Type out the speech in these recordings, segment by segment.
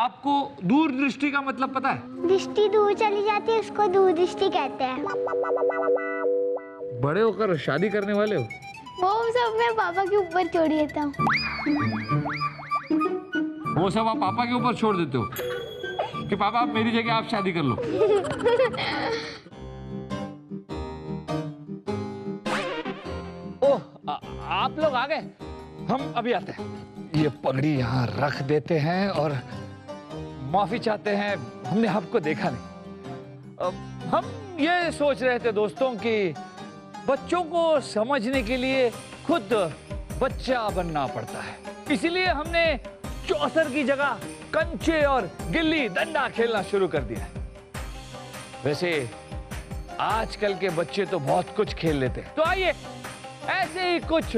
आपको दूरदृष्टि का मतलब पता है? दृष्टि दूर चली जाती है, उसको दूरदृष्टि कहते हैं। बड़े होकर शादी करने वाले हो? वो सब मैं पापा के ऊपर छोड़ देता हूँ। वो सब आप पापा के ऊपर छोड़ देते हो कि पापा आप मेरी जगह आप शादी कर लो? ओह, आप लोग आ गए, हम अभी आते हैं। ये पगड़ी यहाँ रख देते हैं और माफी चाहते हैं, हमने आपको देखा नहीं। हम ये सोच रहे थे दोस्तों कि बच्चों को समझने के लिए खुद बच्चा बनना पड़ता है, इसलिए हमने चौसर की जगह कंचे और गिल्ली डंडा खेलना शुरू कर दिया है। वैसे आजकल के बच्चे तो बहुत कुछ खेल लेते हैं, तो आइए ऐसे ही कुछ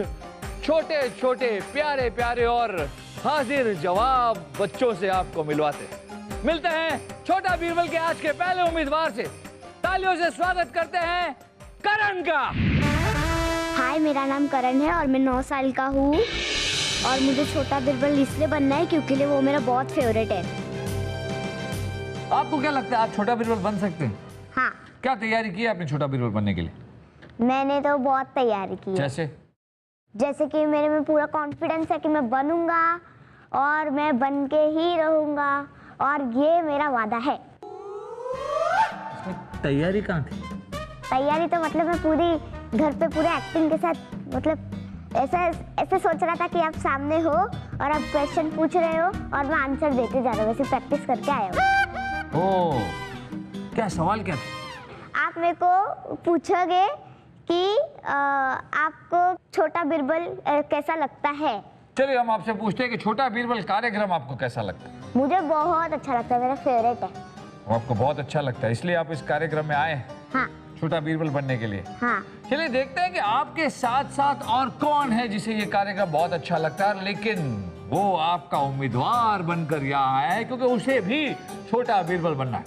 छोटे छोटे प्यारे प्यारे और हाजिर जवाब बच्चों से आपको मिलवाते हैं। मिलते हैं छोटा बीरबल के आज के पहले उम्मीदवार से। तालियों से स्वागत करते हैं करण का। हाय, मेरा नाम करण है और मैं 9 साल का हूँ और मुझे छोटा बीरबल इसलिए बनना है क्योंकि वो मेरा बहुत फेवरेट है। आपको क्या लगता है आप छोटा बीरबल बन सकते हैं? हाँ। क्या तैयारी की है आपने छोटा बीरबल बनने के लिए? मैंने तो बहुत तैयारी की है। जैसे कि मेरे में पूरा कॉन्फिडेंस है कि मैं बनूंगा और मैं बन के ही रहूंगा और ये मेरा वादा है। तैयारी कहाँ थी? तैयारी तो मतलब मैं पूरी घर पे पूरे एक्टिंग के साथ, मतलब ऐसे सोच रहा था कि आप सामने हो और आप क्वेश्चन पूछ रहे हो और मैं आंसर देते जा रहा हूँ, वैसे प्रैक्टिस करके आया हूँ। ओह, क्या सवाल क्या था? आप मेरे को पूछोगे कि आपको छोटा बीरबल कैसा लगता है। चलिए हम आपसे पूछते हैं कि छोटा बीरबल कार्यक्रम आपको कैसा लगता है? मुझे बहुत अच्छा लगता है, मेरा फेवरेट है। आपको बहुत अच्छा लगता है, इसलिए आप इस कार्यक्रम में आए हैं? हाँ। छोटा बीरबल बनने के लिए? हाँ। चलिए देखते हैं कि आपके साथ साथ और कौन है जिसे ये कार्यक्रम बहुत अच्छा लगता है, लेकिन वो आपका उम्मीदवार बनकर यहाँ आया है क्योंकि उसे भी छोटा बीरबल बनना है।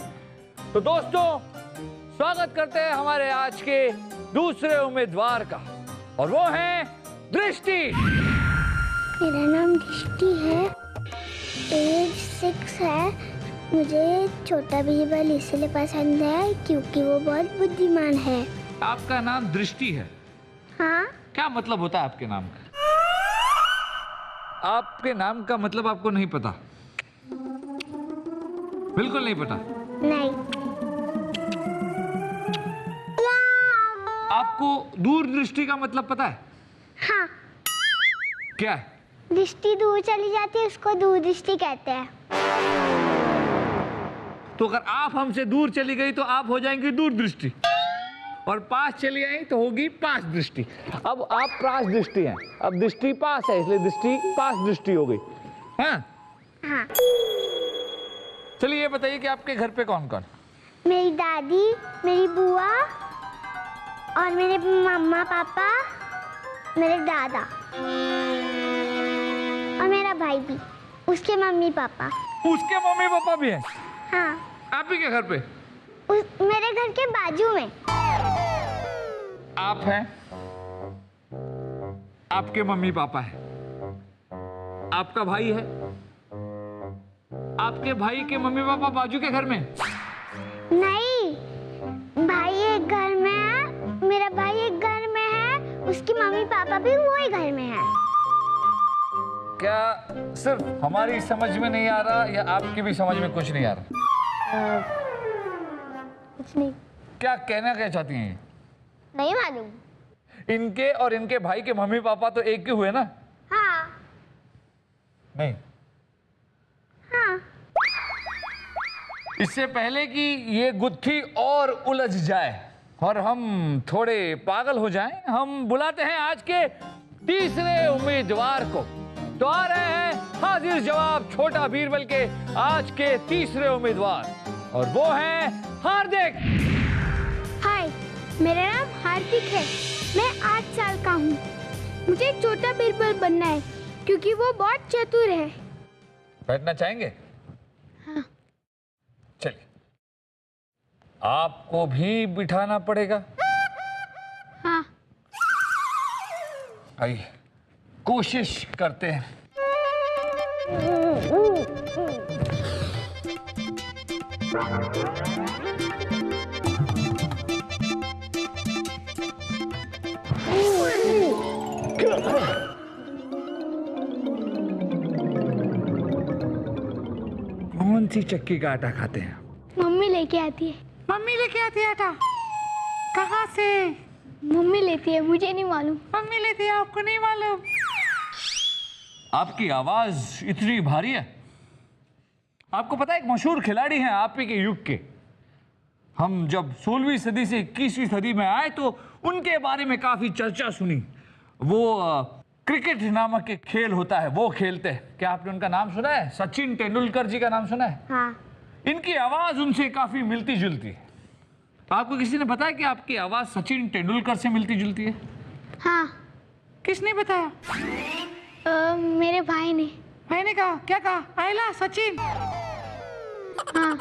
तो दोस्तों स्वागत करते हैं हमारे आज के दूसरे उम्मीदवार का, और वो है दृष्टि। मेरा नाम दृष्टि है, एज 6 है। मुझे छोटा बीरबल इसलिए पसंद है क्योंकि वो बहुत बुद्धिमान है। आपका नाम दृष्टि है? हाँ। क्या मतलब होता है आपके नाम का? आपके नाम का मतलब आपको नहीं पता? बिल्कुल नहीं पता? नहीं। आपको दूरदृष्टि का मतलब पता है? हाँ। क्या है? दृष्टि दूर चली जाती है, उसको दूरदृष्टि कहते हैं। तो अगर आप हमसे दूर चली गई तो आप हो जाएंगी दूरदृष्टि, और पास चली आई तो होगी पास दृष्टि। अब आप पास दृष्टि हैं, अब दृष्टि पास है, इसलिए दृष्टि पास दृष्टि हो गई। हाँ? हाँ। चलिए ये बताइए कि आपके घर पे कौन कौन? मेरी दादी, मेरी बुआ और मेरे मम्मा पापा, मेरे दादा और मेरा भाई भी, उसके मम्मी पापा। उसके मम्मी पापा भी हैं? हाँ। आप ही के घर पे? मेरे घर के बाजू में। आप हैं, आपके मम्मी पापा हैं, आपका भाई है, आपके भाई के मम्मी पापा बाजू के घर में? नहीं, भाई एक घर में है, मेरा भाई एक घर में है, उसकी मम्मी पापा भी वो ही घर में है। क्या सिर्फ हमारी समझ में नहीं आ रहा या आपकी भी समझ में कुछ नहीं आ रहा? कुछ नहीं। क्या कहना क्या चाहती हैं ये? नहीं मालूम। इनके और इनके भाई के मम्मी पापा तो एक के हुए ना? हाँ। नहीं। हाँ। इससे पहले कि ये गुत्थी और उलझ जाए और हम थोड़े पागल हो जाएं, हम बुलाते हैं आज के तीसरे उम्मीदवार को। तो आ रहे हैं हाजिर जवाब छोटा बीरबल के आज के तीसरे उम्मीदवार, और वो हैं हार्दिक। हाय, मेरा नाम हार्दिक है, मैं 8 साल का हूँ। मुझे छोटा बीरबल बनना है क्योंकि वो बहुत चतुर है। बैठना चाहेंगे? हाँ। चलिए, आपको भी बिठाना पड़ेगा। हाँ। आइए कोशिश करते हैं। कौन सी चक्की का आटा खाते हैं? मम्मी लेके आती है। मम्मी लेके आती है आटा? कहाँ से? मम्मी लेती है, मुझे नहीं मालूम। मम्मी लेती है, आपको नहीं मालूम? आपकी आवाज इतनी भारी है। आपको पता है एक मशहूर खिलाड़ी हैं आप ही के युग के। हम जब 16वीं सदी से 21वीं सदी में आए तो उनके बारे में काफी चर्चा सुनी। वो क्रिकेट नामक एक खेल होता है, वो खेलते हैं। क्या आपने उनका नाम सुना है? सचिन तेंदुलकर जी का नाम सुना है? हाँ। इनकी आवाज उनसे काफी मिलती जुलती है। आपको किसी ने बताया कि आपकी आवाज सचिन तेंदुलकर से मिलती जुलती है? हाँ। किसने बताया? मेरे भाई ने। भाई ने कहा? क्या कहा? आयला सचिन? हाँ।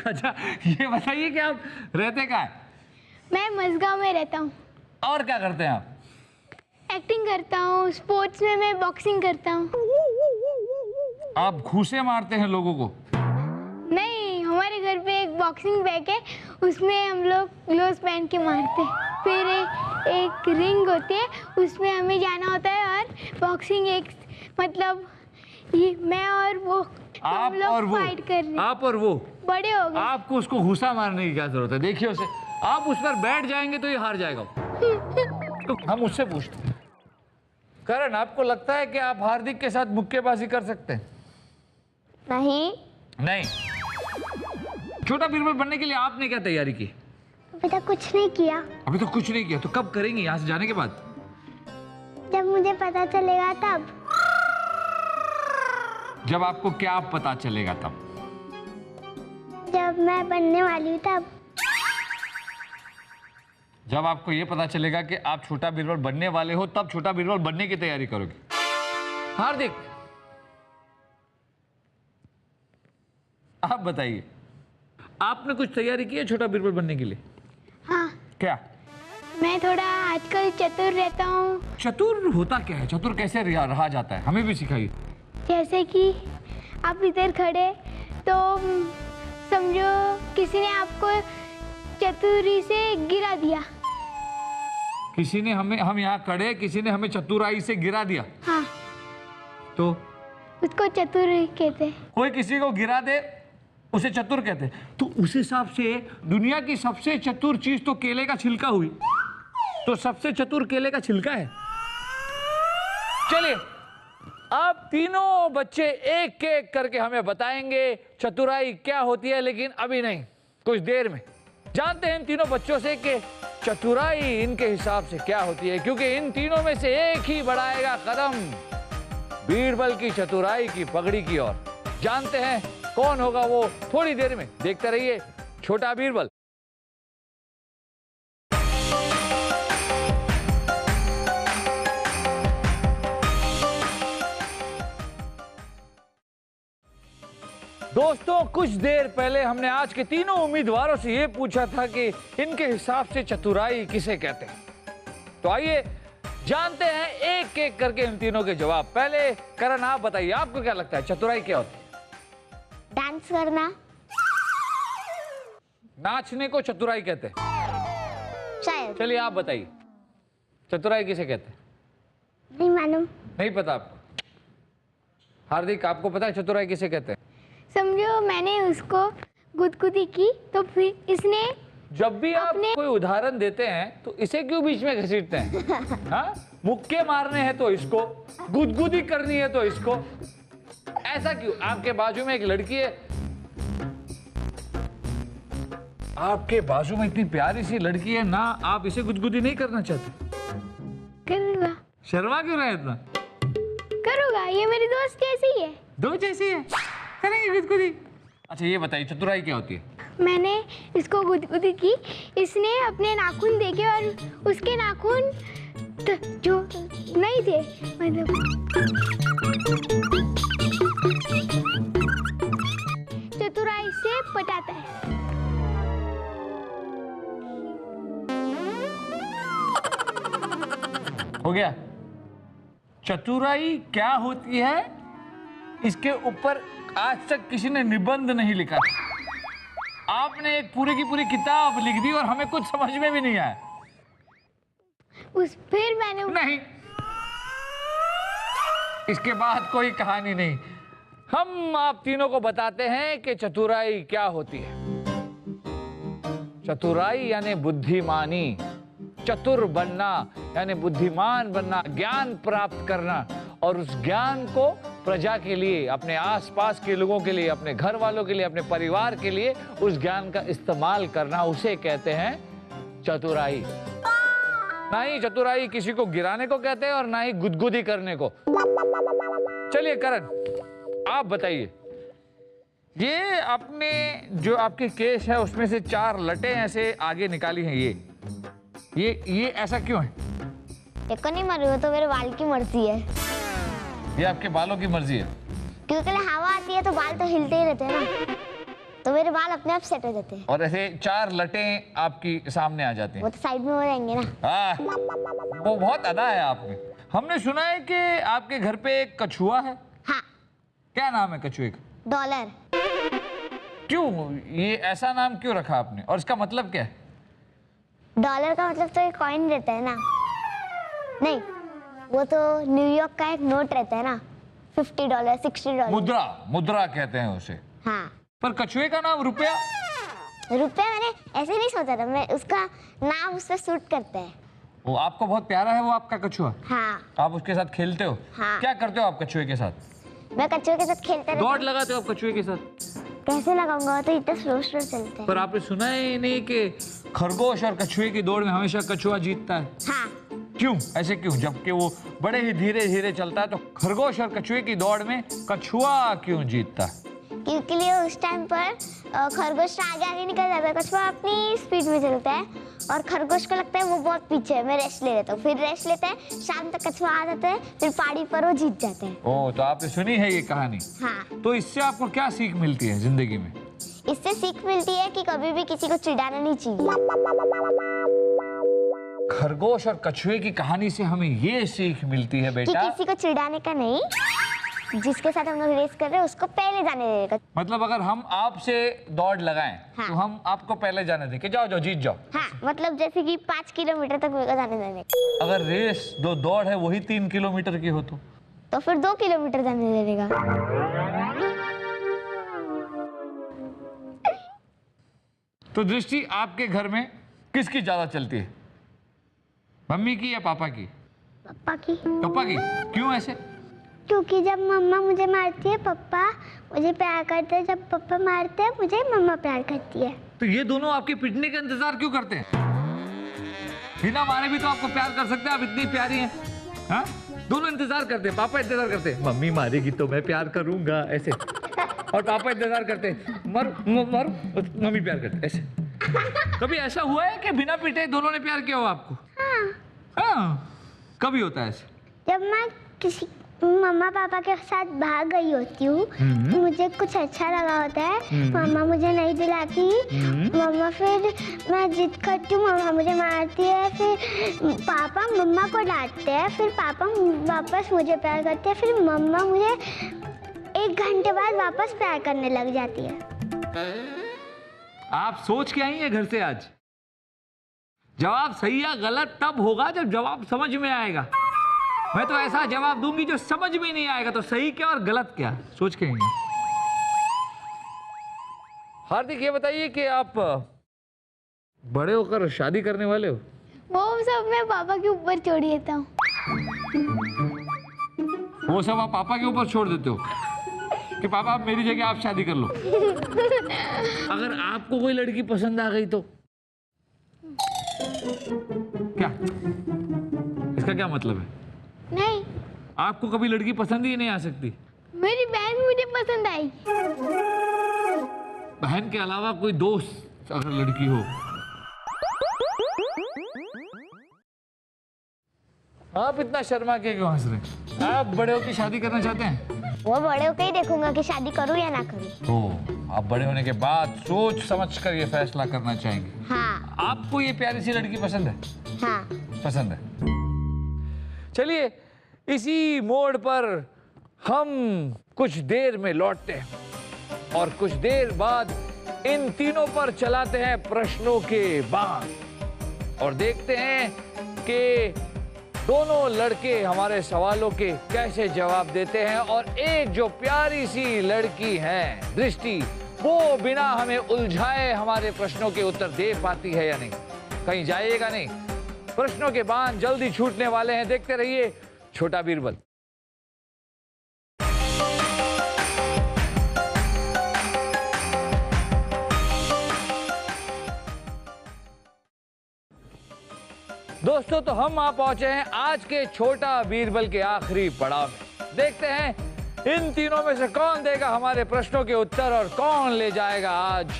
अच्छा ये बताइए कि आप रहते कहाँ हैं? मैं मजगांव में रहता हूँ। और क्या करते हैं आप? एक्टिंग करता हूँ, स्पोर्ट्स में मैं बॉक्सिंग करता हूँ। आप घूंसे मारते हैं लोगों को? नहीं, हमारे घर पे एक बॉक्सिंग बैग है, उसमें हम लोग ग्लोव्स पहन के मारते हैं। फिर एक रिंग होती है, उसमें हमें जाना होता है और बॉक्सिंग एक मतलब ये मैं और वो आप हम लोग और वो फाइट कर रहे हैं। आप और वो बड़े हो गए। आपको उसको घुसा मारने की क्या जरूरत है? देखिए उसे, आप उस पर बैठ जाएंगे तो ये हार जाएगा। तो हम उससे पूछते हैं, करण आपको लगता है कि आप हार्दिक के साथ मुक्केबाजी कर सकते हैं? नहीं। नहीं। छोटा बीरबल बनने के लिए आपने क्या तैयारी की? अभी तक कुछ नहीं किया। अभी तो कुछ नहीं किया, तो कब करेंगे यहाँ से जाने के बाद? जब मुझे पता चलेगा तब। जब आपको क्या पता चलेगा तब? जब मैं बनने वाली हूँ तब। जब आपको ये पता चलेगा कि आप छोटा बीरबल बनने वाले हो तब छोटा बीरबल बनने की तैयारी करोगे। हार्दिक आप बताइए, आपने कुछ तैयारी की है छोटा बीरबल बनने के लिए? हाँ। क्या? मैं थोड़ा आजकल चतुर रहता हूँ। चतुर होता क्या है? चतुर कैसे रहा जाता है? हमें भी सिखाइए। जैसे कि आप इधर खड़े तो समझो किसी ने आपको चतुरी से गिरा दिया। किसी ने हमें, हम यहाँ खड़े, किसी ने हमें चतुराई से गिरा दिया। हाँ। तो उसको चतुर कहते हैं। कोई किसी को गिरा दे उसे चतुर कहते हैं। तो उस हिसाब से दुनिया की सबसे चतुर चीज तो केले का छिलका हुई, तो सबसे चतुर केले का छिलका है। चलिए आप तीनों बच्चे एक एक करके हमें बताएंगे चतुराई क्या होती है, लेकिन अभी नहीं, कुछ देर में जानते हैं इन तीनों बच्चों से कि चतुराई इनके हिसाब से क्या होती है, क्योंकि इन तीनों में से एक ही बढ़ाएगा कदम बीरबल की चतुराई की पगड़ी की ओर। जानते हैं कौन होगा वो थोड़ी देर में। देखते रहिए छोटा बीरबल। दोस्तों कुछ देर पहले हमने आज के तीनों उम्मीदवारों से यह पूछा था कि इनके हिसाब से चतुराई किसे कहते हैं। तो आइए जानते हैं एक एक करके इन तीनों के जवाब। पहले करण आप बताइए, आपको क्या लगता है चतुराई क्या होती है? डांस करना। नाचने को चतुराई कहते हैं शायद। चलिए आप बताइए चतुराई किसे कहते हैं? नहीं मालूम। नहीं पता आपको? हार्दिक आपको पता है चतुराई किसे कहते हैं? समझो मैंने उसको गुदगुदी की तो फिर इसने जब भी आप कोई उदाहरण देते हैं तो इसे क्यों बीच में घसीटते हैं? हाँ? मुक्के मारने हैं तो इसको, गुदगुदी करनी है तो इसको, ऐसा क्यों? आपके बाजू में एक लड़की है, आपके बाजू में इतनी प्यारी सी लड़की है ना, आप इसे गुदगुदी नहीं करना चाहते? करूँगा। शर्मा क्यों रहे इतना? करूँगा, ये मेरी दोस्त जैसी है। दो जैसी है, करेंगे गुदगुदी। अच्छा ये बताइए चतुराई क्या होती है? मैंने इसको गुदगुदी की, इसने अपने नाखून देखे और उसके नाखून जो नहीं थे, मतलब चतुराई से पटाता है। हो गया? चतुराई क्या होती है इसके ऊपर आज तक किसी ने निबंध नहीं लिखा। आपने एक पूरी की पूरी किताब लिख दी और हमें कुछ समझ में भी नहीं आया। फिर मैंने नहीं, इसके बाद कोई कहानी नहीं। हम आप तीनों को बताते हैं कि चतुराई क्या होती है। चतुराई यानी बुद्धिमानी, चतुर बनना यानी बुद्धिमान बनना, ज्ञान प्राप्त करना, और उस ज्ञान को प्रजा के लिए, अपने आसपास के लोगों के लिए, अपने घर वालों के लिए, अपने परिवार के लिए उस ज्ञान का इस्तेमाल करना, उसे कहते हैं चतुराई। ना ही चतुराई किसी को गिराने को कहते हैं और ना ही गुदगुदी करने को। चलिए करण, आप बताइए, ये आपने जो आपके केस है उसमें से 4 लटें ऐसे आगे निकाली हैं, ये ऐसा क्यों है? देखो नहीं मरी, वो तो मेरे बाल की मर्जी है। ये आपके बालों की मर्जी है? क्योंकि हवा आती है तो बाल तो हिलते ही रहते हैं ना, तो मेरे बाल अपने आप सेट हो जाते हैं। और ऐसे 4 लटें आपकी सामने आ जाती हैं। वो तो साइड में हो जाएंगे ना। हाँ, वो बहुत अदा है आप में। हमने सुना है कि आपके घर पे एक कछुआ है। हाँ। क्या नाम है कछुए का? डॉलर। क्यों, ये ऐसा नाम क्यों रखा आपने, और इसका मतलब क्या है? डॉलर का मतलब तो एक कॉइन रहता है ना। नहीं, वो तो न्यूयॉर्क का एक नोट रहता है ना, $50, $60। मुद्रा कहते हैं उसे। हाँ। पर कछुए का नाम रुपया? रुपया मैंने ऐसे नहीं सोचा था, मैं उसका नाम उस पर सूट करता है। वो आपको बहुत प्यारा है वो आपका कछुआ? हाँ। आप उसके साथ खेलते हो? हाँ। क्या करते हो आप कछुए के साथ? मैं कछुए के साथ खेलता रहता हूँ। दौड़ लगाते हो आप कछुए के साथ? कैसे लगाऊंगा, वो तो इतना स्लो स्लो चलता है। पर आपने सुना है नहीं कि खरगोश और कछुए की दौड़ में हमेशा कछुआ जीतता है? हाँ। क्यों, ऐसे क्यों? जबकि वो बड़े ही धीरे धीरे चलता है, तो खरगोश और कछुए की दौड़ में कछुआ क्यों जीतता है? क्योंकि लिए उस टाइम पर खरगोश आगे आगे निकल जाता है, कछुआ अपनी स्पीड में चलता है, और खरगोश को लगता है वो बहुत पीछे है, मैं रेस्ट ले लेता हूँ। फिर रेस्ट लेता है, शाम तक कछुआ आ जाता है, फिर पहाड़ी पर वो जीत जाते हैं। ओह, तो आपने सुनी है ये कहानी? हाँ। तो इससे आपको क्या सीख मिलती है जिंदगी में? इससे सीख मिलती है कि कभी भी किसी को चिढ़ाना नहीं चाहिए। खरगोश और कछुए की कहानी से हमें ये सीख मिलती है कि बेटा, किसी को चिढ़ाने का नहीं, जिसके साथ हम लोग रेस कर रहे हैं उसको पहले जाने देगा। मतलब अगर हम आपसे दौड़ लगाएं, हाँ। तो हम आपको पहले जाने दें कि जाओ जाओ जीत जाओ। हाँ, मतलब जैसे कि 5 किलोमीटर तक मेरे को जाने देने, अगर रेस दो दौड़ है वही 3 किलोमीटर की हो तो फिर 2 किलोमीटर जाने देगा। तो दृष्टि, आपके घर में किसकी ज्यादा चलती है, मम्मी की या पापा की? पापा की। पापा की? क्यों ऐसे? क्योंकि जब मम्मा मुझे मारती है पापा मुझे प्यार करते हैं, जब पापा मारते हैं मुझे मम्मा प्यार करती है। तो ये दोनों आपके पिटने का इंतजार क्यों करते हैं? बिना मारे भी तो आपको प्यार कर सकते हैं, आप इतनी प्यारी हैं। हाँ, दोनों इंतजार करते हैं, पापा इंतजार करते हैं, मम्मी मारेगी तो मैं प्यार करूंगा ऐसे, और पापा इंतजार करते हैं, मर मम्मी प्यार करते ऐसे। कभी ऐसा हुआ है कि बिना पिटे दोनों ने प्यार किया हो आपको? हाँ। कभी होता है ऐसे? जब मैं किसी मम्मा पापा के साथ बाहर गई होती हूँ, मुझे कुछ अच्छा लगा होता है, मम्मा मुझे नहीं दिलाती, मम्मा फिर मैं जिद करती हूँ, मम्मा मुझे मारती है, फिर पापा मम्मा को डांटते हैं, फिर पापा वापस मुझे प्यार करते हैं, फिर मम्मा मुझे 1 घंटे बाद वापस प्यार करने लग जाती है। आप सोच के आई हैं घर से आज? जवाब सही या गलत तब होगा जब जवाब समझ में आएगा। मैं तो ऐसा जवाब दूंगी जो समझ में नहीं आएगा, तो सही क्या और गलत क्या, सोच के आएंगे। हार्दिक, ये बताइए कि आप बड़े होकर शादी करने वाले हो? वो सब मैं पापा के ऊपर छोड़ देता हूँ। वो सब आप पापा के ऊपर छोड़ देते हो कि पापा आप मेरी जगह आप शादी कर लो? अगर आपको कोई लड़की पसंद आ गई तो क्या, इसका क्या मतलब है? नहीं, आपको कभी लड़की पसंद ही नहीं आ सकती? मेरी बहन मुझे पसंद आई। बहन के अलावा कोई दोस्त अगर लड़की हो? आप इतना शर्मा के क्यों हंस रहे? आप बड़े होकर शादी करना चाहते हैं? वो बड़े होकर ही देखूंगा कि शादी करूं या ना करूं। ओह, आप बड़े होने के बाद सोच समझ कर ये फैसला करना चाहेंगे? हाँ। आपको ये प्यारी सी लड़की पसंद है? हाँ। पसंद है। चलिए, इसी मोड़ पर हम कुछ देर में लौटते हैं और कुछ देर बाद इन तीनों पर चलाते हैं प्रश्नों के बाण और देखते हैं कि दोनों लड़के हमारे सवालों के कैसे जवाब देते हैं। और एक जो प्यारी सी लड़की है दृष्टि, वो बिना हमें उलझाए हमारे प्रश्नों के उत्तर दे पाती है या नहीं, कहीं जाइएगा नहीं। प्रश्नों के बाण जल्दी छूटने वाले हैं, देखते रहिए छोटा बीरबल। दोस्तों, तो हम आ पहुंचे हैं आज के छोटा बीरबल के आखिरी पड़ाव में। देखते हैं इन तीनों में से कौन देगा हमारे प्रश्नों के उत्तर और कौन ले जाएगा आज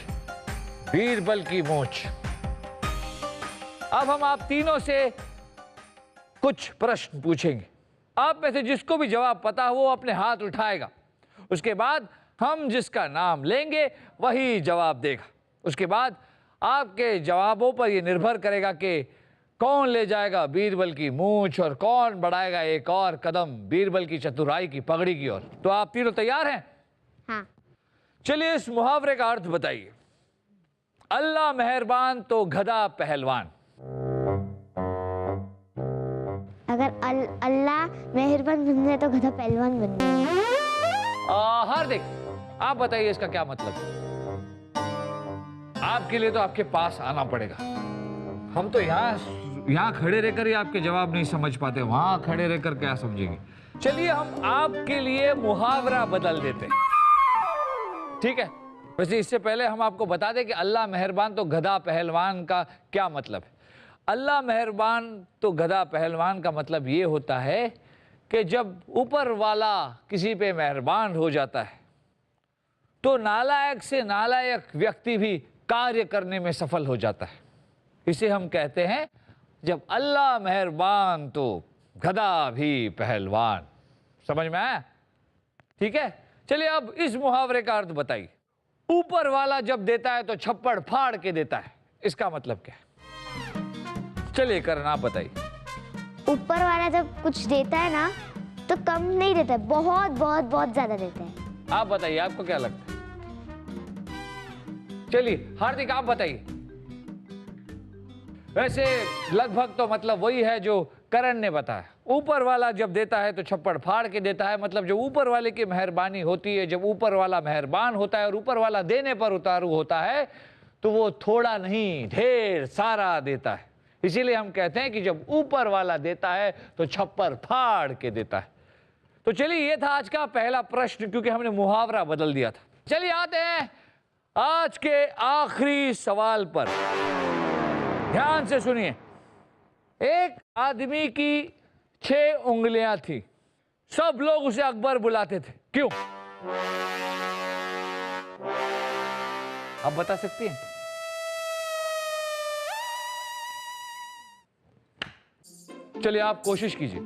बीरबल की मूंछ। अब हम आप तीनों से कुछ प्रश्न पूछेंगे। आप में से जिसको भी जवाब पता हो वो अपने हाथ उठाएगा। उसके बाद हम जिसका नाम लेंगे वही जवाब देगा। उसके बाद आपके जवाबों पर यह निर्भर करेगा कि कौन ले जाएगा बीरबल की मूंछ और कौन बढ़ाएगा एक और कदम बीरबल की चतुराई की पगड़ी की ओर। तो आप तीनों तैयार हैं? हाँ। चलिए इस मुहावरे का अर्थ बताइए। अल्लाह मेहरबान तो गधा पहलवान। अगर अल्लाह मेहरबान बन जाए तो गधा पहलवान बन जाए। हार्दिक, आप बताइए इसका क्या मतलब। आपके लिए तो आपके पास आना पड़ेगा। हम तो यहाँ खड़े रहकर ही आपके जवाब नहीं समझ पाते, वहां खड़े रहकर क्या समझेंगे। चलिए हम आपके लिए मुहावरा बदल देते हैं, ठीक है? वैसे इससे पहले हम आपको बता दें कि अल्लाह मेहरबान तो गधा पहलवान का क्या मतलब है। अल्लाह मेहरबान तो गधा पहलवान का मतलब ये होता है कि जब ऊपर वाला किसी पे मेहरबान हो जाता है तो नालायक से नालायक व्यक्ति भी कार्य करने में सफल हो जाता है। इसे हम कहते हैं जब अल्लाह मेहरबान तो गधा भी पहलवान। समझ में आया? ठीक है, चलिए अब इस मुहावरे का अर्थ बताइए। ऊपर वाला जब देता है तो छप्पड़ फाड़ के देता है, इसका मतलब क्या है? चलिए करण आप बताइए। ऊपर वाला जब कुछ देता है ना तो कम नहीं देता है, बहुत बहुत बहुत ज्यादा देता है। आप बताइए, आपको क्या लगता है? चलिए हार्दिक आप बताइए। वैसे लगभग तो मतलब वही है जो करण ने बताया। ऊपर वाला जब देता है तो छप्पड़ फाड़ के देता है, मतलब जब ऊपर वाले की मेहरबानी होती है, जब ऊपर वाला मेहरबान होता है और ऊपर वाला देने पर उतारू होता है तो वो थोड़ा नहीं ढेर सारा देता है। इसीलिए हम कहते हैं कि जब ऊपर वाला देता है तो छप्पर फाड़ के देता है। तो चलिए ये था आज का पहला प्रश्न, क्योंकि हमने मुहावरा बदल दिया था। चलिए आते हैं आज के आखिरी सवाल पर। ध्यान से सुनिए। एक आदमी की 6 उंगलियां थी, सब लोग उसे अकबर बुलाते थे, क्यों? आप बता सकती हैं? चलिए आप कोशिश कीजिए,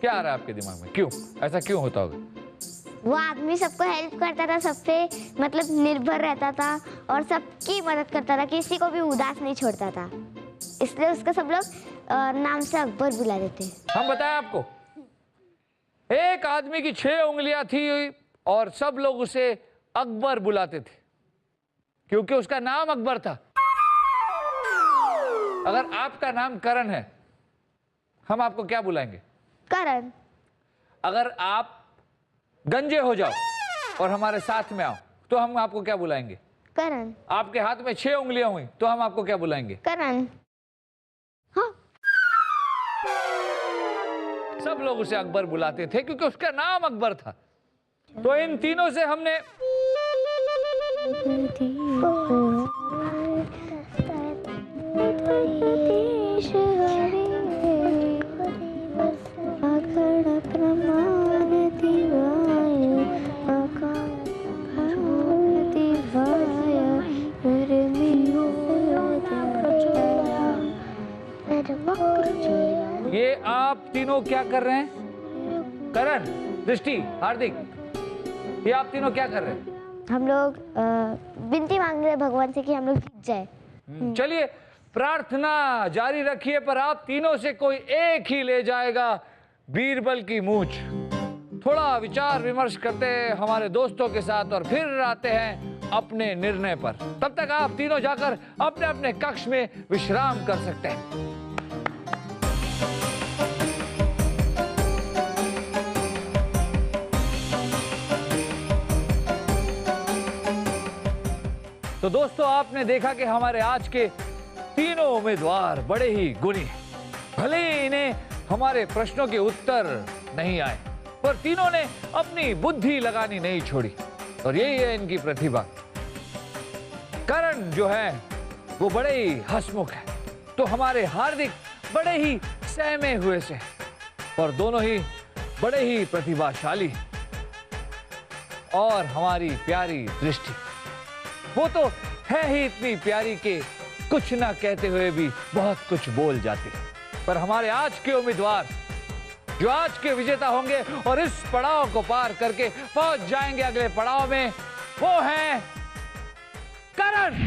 क्या आ रहा है आपके दिमाग में? क्यों ऐसा क्यों होता होगा? वो आदमी सबको हेल्प करता था, सबसे मतलब निर्भर रहता था और सबकी मदद करता था, किसी को भी उदास नहीं छोड़ता था, इसलिए उसको सब लोग नाम से अकबर बुला देते हैं। हम बताएं आपको, एक आदमी की 6 उंगलियां थी और सब लोग उसे अकबर बुलाते थे क्योंकि उसका नाम अकबर था। अगर आपका नाम करण है, हम आपको क्या बुलाएंगे? करण। अगर आप गंजे हो जाओ और हमारे साथ में आओ तो हम आपको क्या बुलाएंगे? करण। आपके हाथ में 6 उंगलियां हुई तो हम आपको क्या बुलाएंगे? करण। हाँ। सब लोग उसे अकबर बुलाते थे क्योंकि उसका नाम अकबर था। तो इन तीनों से हमने ये आप तीनों क्या कर रहे हैं? करण, दृष्टि, हार्दिक, ये आप तीनों क्या कर रहे हैं? हम लोग विनती मांग रहे हैं भगवान से कि हम लोग जीत जाए। चलिए प्रार्थना जारी रखिए, पर आप तीनों से कोई एक ही ले जाएगा बीरबल की मूंछ। थोड़ा विचार विमर्श करते हैं हमारे दोस्तों के साथ और फिर आते हैं अपने निर्णय पर। तब तक आप तीनों जाकर अपने अपने कक्ष में विश्राम कर सकते हैं। तो दोस्तों, आपने देखा कि हमारे आज के तीनों उम्मीदवार बड़े ही गुणी हैं। भले ही इन्हें हमारे प्रश्नों के उत्तर नहीं आए, पर तीनों ने अपनी बुद्धि लगानी नहीं छोड़ी, और यही है इनकी प्रतिभा। करण जो है वो बड़े ही हंसमुख है, तो हमारे हार्दिक बड़े ही सहमे हुए से, और दोनों ही बड़े ही प्रतिभाशाली। और हमारी प्यारी दृष्टि, वो तो है ही इतनी प्यारी कि कुछ ना कहते हुए भी बहुत कुछ बोल जाती है। पर हमारे आज के उम्मीदवार, जो आज के विजेता होंगे और इस पड़ाव को पार करके पहुंच जाएंगे अगले पड़ाव में, वो हैं करण।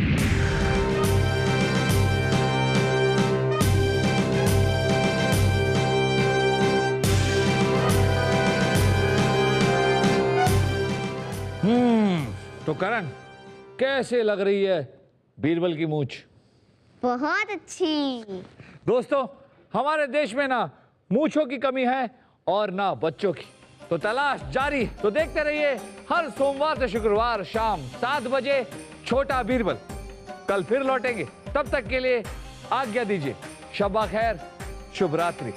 तो करण, कैसे लग रही है बीरबल की मूंछ? बहुत अच्छी। दोस्तों, हमारे देश में ना मूंछों की कमी है और ना बच्चों की, तो तलाश जारी। तो देखते रहिए हर सोमवार से शुक्रवार शाम 7 बजे छोटा बीरबल। कल फिर लौटेंगे, तब तक के लिए आज्ञा दीजिए। शब्बा खैर, शुभ रात्रि।